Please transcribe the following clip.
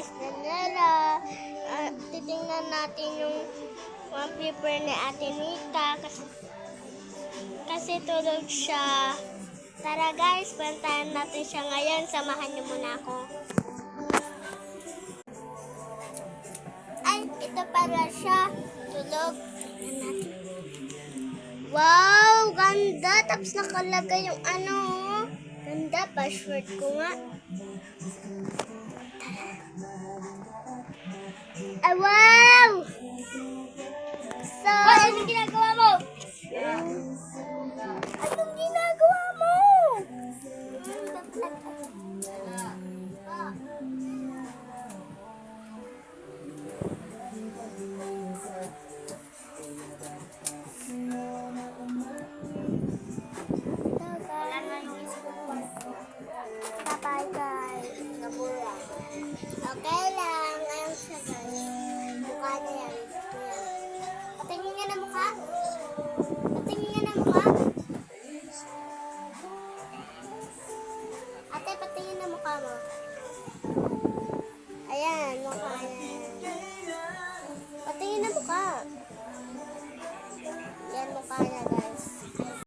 guys, Danela. Titingnan natin yung paper ni Ate Nita kasi tulog siya. Tara guys, puntahan natin siya ngayon. Samahan niyo muna ako. Ay, ito pala siya. Tulog. Wow, ganda. Tapos nakalagay yung ano. Ganda, password ko nga. Ay, wow! So, anong ginagawa mo? Anong ginagawa mo? Bye guys. Okay lang. Ayun siya guys. Mukha na yan. Patingin nga na mukha. Patingin nga na mukha. Ate, patingin na mukha mo. Ayan, mukha niya.